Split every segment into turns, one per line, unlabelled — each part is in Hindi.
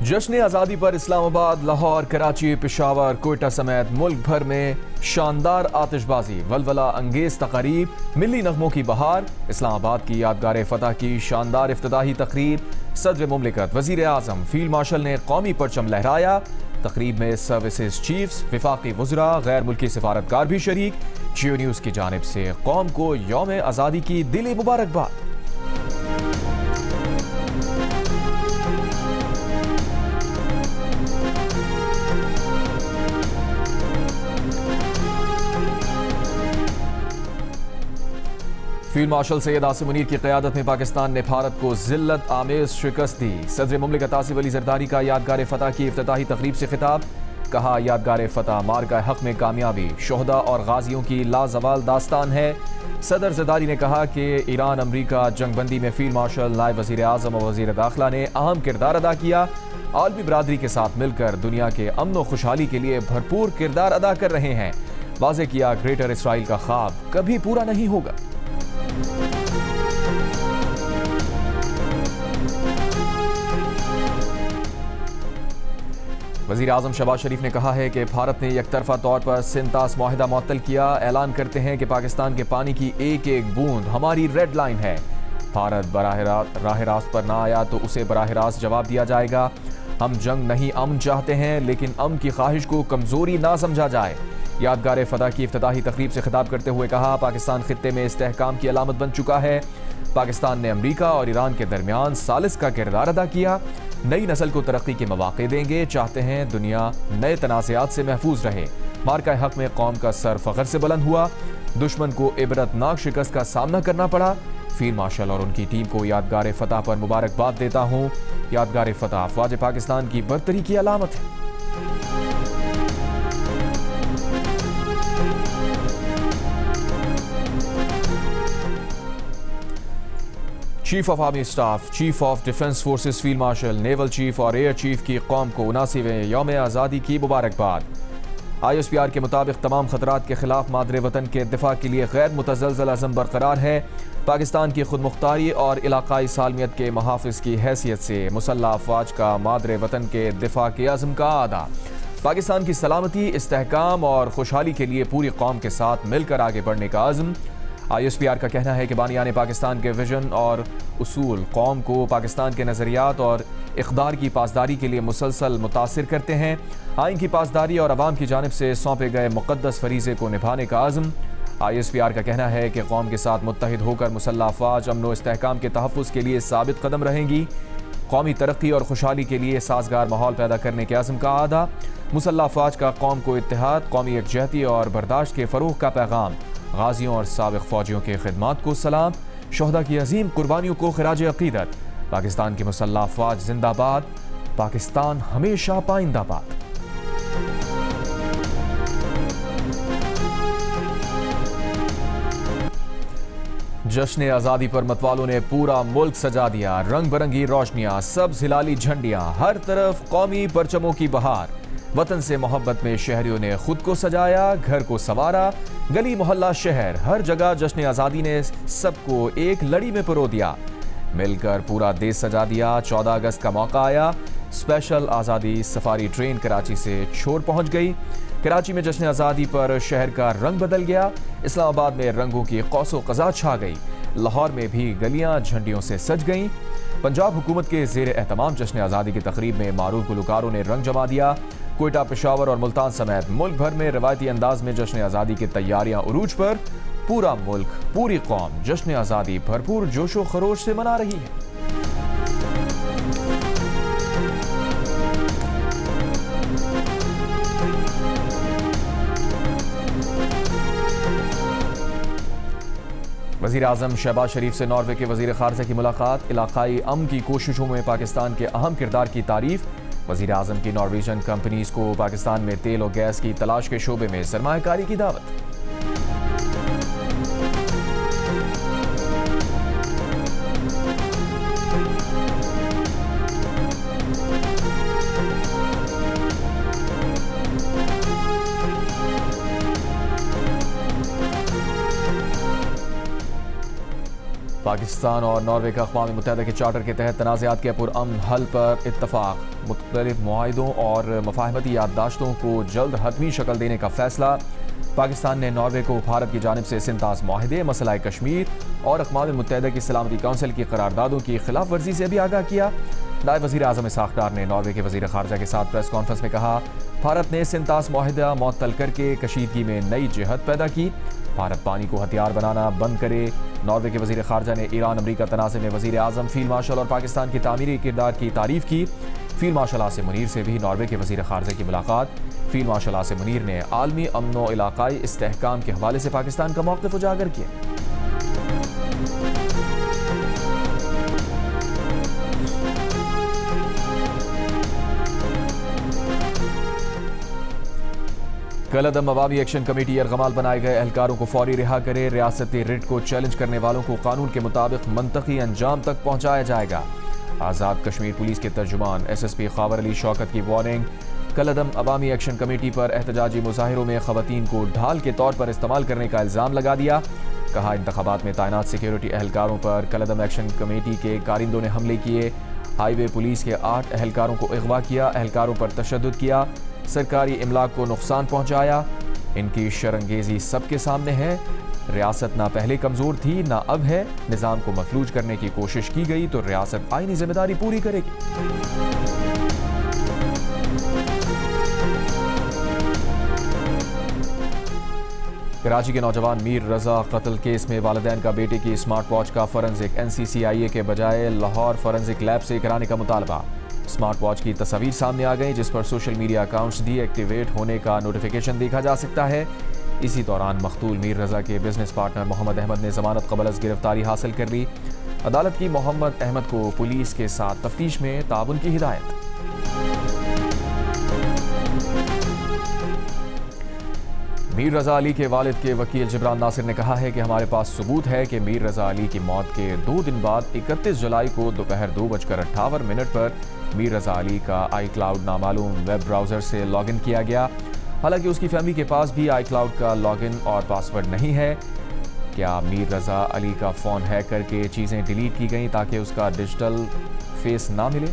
जश्न आज़ादी पर इस्लामाबाद, लाहौर, कराची, पेशावर, कोयटा समेत मुल्क भर में शानदार आतिशबाजी, वलवला अंगेज तकारीब, मिली नगमों की बहार। इस्लामाबाद की यादगार फतह की शानदार इफ्तिताही तकरीब। सदर मुमलिकत वज़ीर आज़म फील्ड मार्शल ने कौमी परचम लहराया। तकरीब में सर्विसेज चीफ्स, विफाकी वज़रा, गैर मुल्की सिफारतकार भी शरीक। जियो न्यूज़ की जानिब से कौम को यौम आज़ादी की दिली मुबारकबाद। फील्ड मार्शल सैयद आसिम मुनीर की क़यादत में पाकिस्तान ने भारत को ज़िल्लत आमेज़ शिकस्त दी। सदर मुमलिकत आसिफ अली ज़रदारी का यादगार फतह की इफ्तिताही तकरीब से खिताब। कहा, यादगार फतह मार्का हक में कामयाबी, शोहदा और गाजियों की लाजवाल दास्तान है। सदर ज़रदारी ने कहा कि ईरान अमरीका जंगबंदी में फील्ड मार्शल, नायब वज़ीर आज़म और वज़ीर दाखिला ने अहम किरदार अदा किया। आलमी बरादरी के साथ मिलकर दुनिया के अमन व खुशहाली के लिए भरपूर किरदार अदा कर रहे हैं। वाज़ेह किया, ग्रेटर इसराइल का ख्वाब कभी पूरा नहीं होगा। वज़ीर आज़म शहबाज शरीफ ने कहा है कि भारत ने एकतरफा तौर पर सिंतास मुआहिदा मुअत्तल किया। ऐलान करते हैं कि पाकिस्तान के पानी की एक एक बूंद हमारी रेड लाइन है। भारत राह रास्त पर ना आया तो उसे बराह रास्त जवाब दिया जाएगा। हम जंग नहीं अमन चाहते हैं, लेकिन अमन की ख्वाहिश को कमज़ोरी ना समझा जाए। यादगार फतह की इफ्तिताही तकरीब से खिताब करते हुए कहा, पाकिस्तान खित्ते में इस्तेहकाम की अलामत बन चुका है। पाकिस्तान ने अमरीका और ईरान के दरमियान सालिस का किरदार अदा किया। नई नस्ल को तरक्की के मौके देंगे। चाहते हैं दुनिया नए तनाज़ात से महफूज रहे। मार्का हक में कौम का सर फ़ख्र से बुलंद हुआ। दुश्मन को इबरतनाक शिकस्त का सामना करना पड़ा। फील्ड मार्शल और उनकी टीम को यादगार फतह पर मुबारकबाद देता हूँ। यादगार फतह अफ़वाज पाकिस्तान की बरतरी की अलामत है। Chief of army staff, chief of defence forces field marshal, naval chief और एयर चीफ की कौम को 79वें यौम आज़ादी की मुबारकबाद। ISPR के मुताबिक तमाम खतरात के खिलाफ मादरे वतन के दिफा के लिए गैर मुतज़लज़ल अज़म बरकरार है। पाकिस्तान की खुद मुख्तारी और इलाकाई सालमियत के मुहाफ़िज़ की हैसियत से मुसल्लह अफ़वाज का मादरे वतन के दिफा के अज़म का आदा। पाकिस्तान की सलामती, इस्तेहकाम और खुशहाली के लिए पूरी कौम के साथ मिलकर आगे बढ़ने का अज़म। ISPR का कहना है कि बानियाने पाकिस्तान के विजन और उसूल कौम को पाकिस्तान के नज़रियात और इक़दार की पासदारी के लिए मुसलसल मुतासिर करते हैं। आइन की पासदारी और अवाम की जानिब से सौंपे गए मुक़द्दस फरीज़े को निभाने का अज़म। ISPR का कहना है कि कौम के साथ मुत्तहिद होकर मुसल्लह अफ़वाज अमन व इस्तेहकाम के तहफ़्फ़ुज़ के लिए साबित कदम रहेंगी। कौमी तरक्की और खुशहाली के लिए साजगार माहौल पैदा करने के अज़म का आदा। मुसल्लह अफ़वाज का कौम को इत्तेहाद, कौमी यकजहती और बर्दाश्त के फ़रोग़ का पैगाम। गाजियों और साबिक़ फ़ौजियों के खिदमात को सलाम। शोहदा की अजीम कुर्बानियों को खिराज अक़ीदत। पाकिस्तान की मुसल्लह अफ़वाज जिंदाबाद। पाकिस्तान हमेशा पाइंदाबाद। जश्न आज़ादी पर मतवालों ने पूरा मुल्क सजा दिया। रंग बिरंगी रोशनियां, सब्ज़ हिलाली झंडियां, हर तरफ कौमी परचमों की बहार। वतन से मोहब्बत में शहरियों ने खुद को सजाया, घर को संवारा। गली मोहल्ला शहर हर जगह जश्न आज़ादी ने सबको एक लड़ी में पिरो दिया। मिलकर पूरा देश सजा दिया। 14 अगस्त का मौका आया। स्पेशल आज़ादी सफारी ट्रेन कराची से छोड़ पहुंच गई। कराची में जश्न आज़ादी पर शहर का रंग बदल गया। इस्लामाबाद में रंगों की कौसो क़ज़ा छा गई। लाहौर में भी गलियां झंडियों से सज गईं। पंजाब हुकूमत के ज़ेर एहतमाम जश्न आज़ादी की तकरीब में मारूफ गुलकारों ने रंग जमा दिया। कोयटा, पेशावर और मुल्तान समेत मुल्क भर में रवायती अंदाज में जश्न आज़ादी की तैयारियां उरूज पर। पूरा मुल्क, पूरी कौम जश्न आज़ादी भरपूर जोशो खरोश से मना रही है। वज़ीर आज़म शहबाज शरीफ से नॉर्वे के वज़ीर ख़ारजा की मुलाकात। इलाकाई अमन की कोशिशों में पाकिस्तान के अहम किरदार की तारीफ। वज़ीर आज़म की नॉर्वेजियन कंपनीज को पाकिस्तान में तेल और गैस की तलाश के शोबे में सरमायाकारी की दावत। पाकिस्तान और नॉर्वे का अक़वाम मुत्तहिदा के चार्टर के तहत तनाज़ात के पुरअमन हल पर इत्तफ़ाक़, मुख्तलिफ मुआहिदों और मफ़ाहमती याददाश्तों को जल्द हतमी शक्ल देने का फ़ैसला। पाकिस्तान ने नॉर्वे को भारत की जानिब से सिंतास माहिदे, मसला कश्मीर और अक़वाम मुत्तहिदा की सलामती काउंसिल की करारदादों की खिलाफ वर्जी से भी आगाह किया। नायब वज़ीर आज़म इसहाक़ डार ने नॉर्वे के वज़ीर ख़ारजा के साथ प्रेस कॉन्फ्रेंस में कहा, भारत ने सिंतास माहिदा मुअत्तल करके कशीदगी में नई जिहत पैदा की। भारत पानी को हथियार बनाना बंद करे। नॉर्वे के वज़ीर ख़ारजा ने ईरान अमरीका तनाज़े में वज़ीर आज़म, फील्ड मार्शल और पाकिस्तान की तामीरी किरदार की तारीफ़ की। फील्ड मार्शल आसिम मुनीर से भी नॉर्वे के वज़ीर ख़ारजा की मुलाकात। फील्ड मार्शल आसिम मुनीर ने आलमी अमन व इलाक़ाई इस्तेहकाम के हवाले से पाकिस्तान का मौक़िफ़ उजागर किया। कलअदम अवामी एक्शन कमेटी यरगमाल बनाए गए एहलकारों को फौरी रिहा करे। रियासती रिट को चैलेंज करने वालों को कानून के मुताबिक मंतकी अंजाम तक पहुंचाया जाएगा। आज़ाद कश्मीर पुलिस के तर्जुमान SSP ख़ावर अली शौकत की वार्निंग। कलअदम अवामी एक्शन कमेटी पर एहतजाजी मुजाहिरों में ख़वातीन को ढाल के तौर पर इस्तेमाल करने का इल्ज़ाम लगा दिया। कहा, इंतखाबात में तैनात सिक्योरिटी एहलकारों पर कलअदम एक्शन कमेटी के कारिंदों ने हमले किए। हाईवे पुलिस के 8 एहलकारों को अगवा किया। एहलकारों पर तशद्दुद किया। सरकारी इमलाक को नुकसान पहुंचाया। इनकी शरंगेजी सबके सामने है। रियासत ना पहले कमज़ोर थी ना अब है। निज़ाम को मफलूज करने की कोशिश की गई तो रियासत आईनी जिम्मेदारी पूरी करेगी। कराची के नौजवान मीर रजा कत्ल केस में वालिदैन का बेटे की स्मार्ट वॉच का फॉरेंसिक NCCIA के बजाय लाहौर फॉरेंसिक लैब से कराने का मुतालबा। स्मार्ट वॉच की तस्वीर सामने आ गई जिस पर सोशल मीडिया अकाउंट्स डीएक्टिवेट होने का नोटिफिकेशन देखा जा सकता है। इसी दौरान मकतूल मीर रजा के बिजनेस पार्टनर मोहम्मद अहमद ने जमानत कबल अज़ गिरफ्तारी हासिल कर ली। अदालत की मोहम्मद अहमद को पुलिस के साथ तफ्तीश में ताउन की हिदायत। मीर रजा अली के वालिद के वकील जिब्रान नासिर ने कहा है कि हमारे पास सबूत है कि मीर रजा अली की मौत के 2 दिन बाद 31 जुलाई को दोपहर 2:58 पर मीर रजा अली का iCloud नामालूम वेब ब्राउज़र से लॉगिन किया गया। हालांकि उसकी फैमिली के पास भी iCloud का लॉगिन और पासवर्ड नहीं है। क्या मीर रजा अली का फ़ोन हैक करके चीज़ें डिलीट की गई ताकि उसका डिजिटल फेस ना मिले?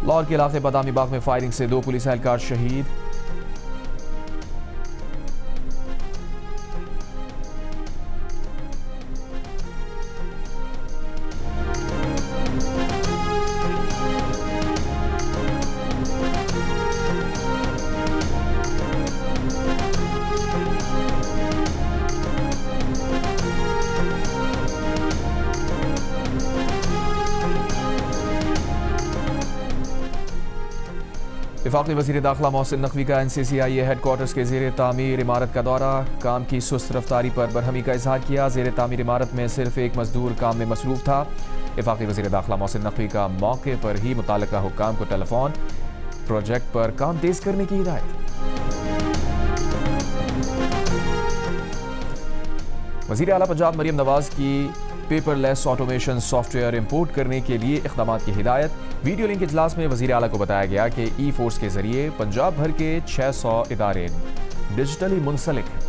लाहौर के इलाके बादामी बाग में फायरिंग से 2 पुलिस एहलकार शहीद। वफाकी वज़ीर दाखिला मोहसिन नकवी का NCCIA हेडक्वार्टर्स के ज़ेर तामीर इमारत का दौरा। काम की सुस्त रफ्तारी पर बरहमी का इजहार किया। ज़ेर तामीर इमारत में सिर्फ एक मजदूर काम में मसरूफ़ था। वफाकी वज़ीर दाखिला मोहसिन नकवी का मौके पर ही मुताल्लिका हुक्काम को टेलीफोन, प्रोजेक्ट पर काम तेज़ करने की हिदायत। वज़ीर आला पंजाब मरियम नवाज की पेपरलेस ऑटोमेशन सॉफ्टवेयर इंपोर्ट करने के लिए इक़दामात की हिदायत। वीडियो लिंक इजलास में वज़ीर आला को बताया गया कि ई-फोर्स के जरिए पंजाब भर के 600 इदारे डिजिटली मुंसलिक हैं।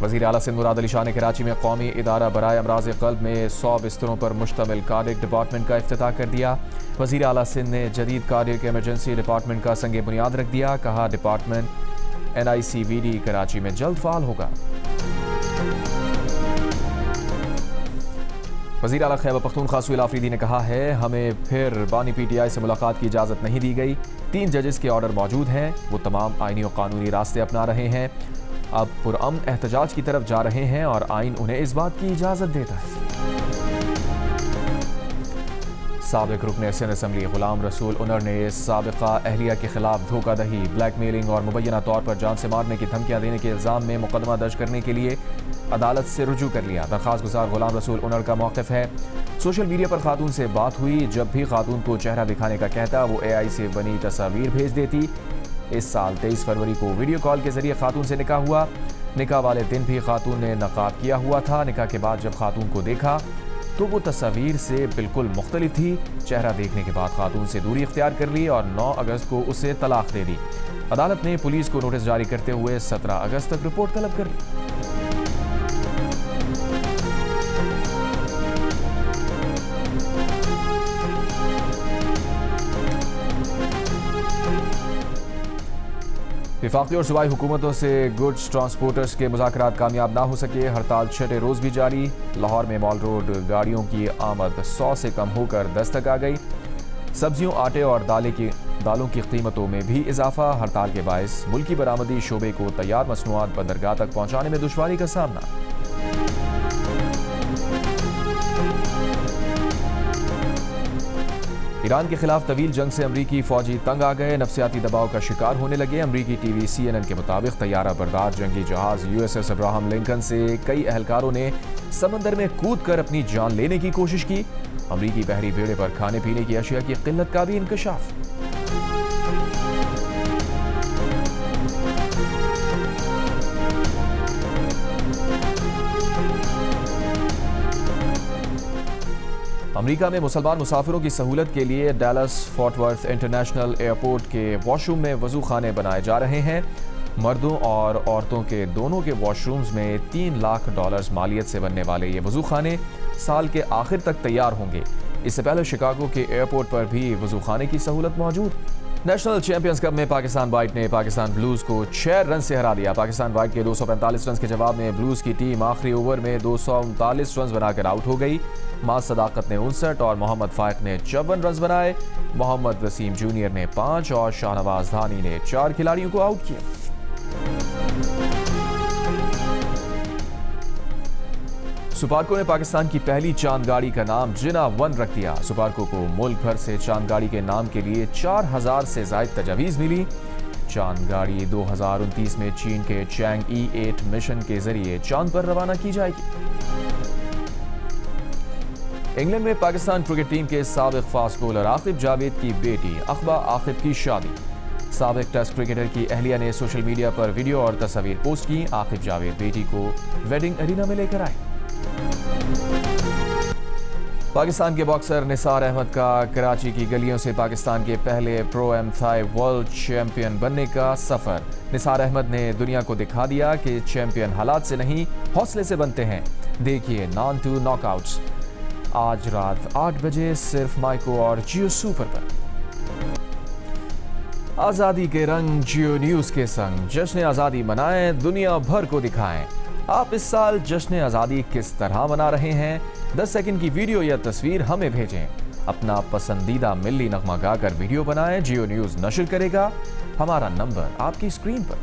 वज़ीर आला सिंध मुराद अली शाह ने कराची में कौमी इदारा बराए अमराज़ क़ल्ब में 100 बिस्तरों पर मुश्तमिल कार्डिक डिपार्टमेंट का इफ्तिताह कर दिया। वज़ीर आला सिंध ने जदीद कार्डिक एमरजेंसी डिपार्टमेंट का संगे बुनियाद रख दिया। कहा, डिपार्टमेंट NICVD कराची में जल्द फाल होगा। वज़ीर आला खैबर पख्तूनख्वा सुहेल आफरीदी ने कहा है, हमें फिर बानी PTI से मुलाकात की इजाज़त नहीं दी गई। 3 जजेस के ऑर्डर मौजूद हैं। वो तमाम आइनी और कानूनी रास्ते अपना रहे हैं। अब पुरअमन एहतजाज की तरफ जा रहे हैं और आइन उन्हें इस बात की इजाज़त देता है। साबिक रुकन असेंबली गुलाम रसूल उनर ने साबिका अहलिया के खिलाफ धोखाधड़ी, ब्लैकमेलिंग और मुबैना तौर पर जान से मारने की धमकियां देने के इल्ज़ाम में मुकदमा दर्ज करने के लिए अदालत से रुजू कर लिया। दरख्वास्त गुजार गुलाम रसूल उनर का मौक़िफ़ है, सोशल मीडिया पर खातून से बात हुई, जब भी खातून को चेहरा दिखाने का कहता वो AI से बनी तस्वीर भेज देती। इस साल 23 फरवरी को वीडियो कॉल के जरिए खातून से निकाह हुआ। निकाह वाले दिन भी खातून ने नकाब किया हुआ था। निकाह के बाद जब खातून को देखा तो वो तस्वीर से बिल्कुल मुख्तलिफ थी। चेहरा देखने के बाद खातून से दूरी इख्तियार कर ली और 9 अगस्त को उसे तलाक दे दी। अदालत ने पुलिस को नोटिस जारी करते हुए 17 अगस्त तक रिपोर्ट तलब कर ली। विफाकी और सूबाई हुकूमतों से गुड्स ट्रांसपोर्टर्स के मुज़ाकरात कामयाब ना हो सके। हड़ताल 6 रोज़ भी जारी। लाहौर में मॉल रोड गाड़ियों की आमद 100 से कम होकर 10 तक आ गई। सब्जियों, आटे और दालों की कीमतों में भी इजाफा। हड़ताल के बायस मुल्की बरामदी शोबे को तैयार मसनूआत बंदरगाह तक पहुँचाने में दुश्वारी का सामना। ईरान के खिलाफ तवील जंग से अमरीकी फौजी तंग आ गए, नफसियाती दबाव का शिकार होने लगे। अमरीकी टीवी CNN के मुताबिक तैयारा बरदार जंगी जहाज USS अब्राहम लिंकन से कई एहलकारों ने समंदर में कूद कर अपनी जान लेने की कोशिश की। अमरीकी बहरी बेड़े पर खाने पीने की अशिया की किल्लत का भी इंकशाफ। अमेरिका में मुसलमान मुसाफिरों की सहूलत के लिए Dallas fort worth international airport के वॉशरूम में वजू खाने बनाए जा रहे हैं। मर्दों और औरतों के दोनों के वॉशरूम्स में $3 लाख मालियत से बनने वाले ये वजू खाने साल के आखिर तक तैयार होंगे। इससे पहले शिकागो के एयरपोर्ट पर भी वजू खाने की सहूलत मौजूद। नेशनल चैंपियंस कप में पाकिस्तान वाइट ने पाकिस्तान ब्लूज को 6 रन से हरा दिया। पाकिस्तान वाइट के 245 रन के जवाब में ब्लूज की टीम आखिरी ओवर में 239 रन बनाकर आउट हो गई। माज सदाकत ने 59 और मोहम्मद फाइक ने 54 रन बनाए। मोहम्मद वसीम जूनियर ने 5 और शाहनवाज धानी ने 4 खिलाड़ियों को आउट किया। सुपार्को ने पाकिस्तान की पहली चांद गाड़ी का नाम जिना 1 रख दिया। सुपार्को को मुल्क भर से चांद गाड़ी के नाम के लिए 4000 से ज्यादा तजावीज़ मिली। चांद गाड़ी 2029 में चीन के चैंग E8 मिशन के जरिए चांद पर रवाना की जाएगी। इंग्लैंड में पाकिस्तान क्रिकेट टीम के साबिक फास्ट बॉलर आकिब जावेद की बेटी अखबा आकिब की शादी। साबिक टेस्ट क्रिकेटर की अहलिया ने सोशल मीडिया पर वीडियो और तस्वीर पोस्ट की। आकिब जावेद बेटी को वेडिंग एरिना में लेकर आए। पाकिस्तान के बॉक्सर निसार अहमद का कराची की गलियों से पाकिस्तान के पहले प्रो M5 वर्ल्ड चैंपियन बनने का सफर। निसार अहमद ने दुनिया को दिखा दिया कि चैंपियन हालात से नहीं हौसले से बनते हैं। देखिए नॉन टू नॉकआउट्स आज रात 8 बजे सिर्फ माइको और जियो सुपर पर। आजादी के रंग जियो न्यूज के संग जश्न आजादी मनाएं, दुनिया भर को दिखाएं। आप इस साल जश्न आजादी किस तरह मना रहे हैं? 10 सेकंड की वीडियो या तस्वीर हमें भेजें। अपना पसंदीदा मिल्ली नगमा गाकर वीडियो बनाएं, जियो न्यूज नशर करेगा। हमारा नंबर आपकी स्क्रीन पर।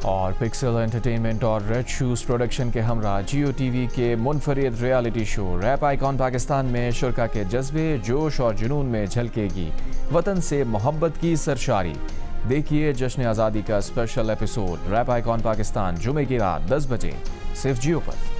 और पिक्सल एंटरटेनमेंट और रेड शूज प्रोडक्शन के हमरा जियो टीवी के मुनफरिद reality show rap icon Pakistan में शुरा के जज्बे, जोश और जुनून में झलकेगी वतन से मोहब्बत की सरशारी। देखिए जश्न आज़ादी का special episode rap icon Pakistan जुमे की रात 10 बजे सिर्फ जियो पर।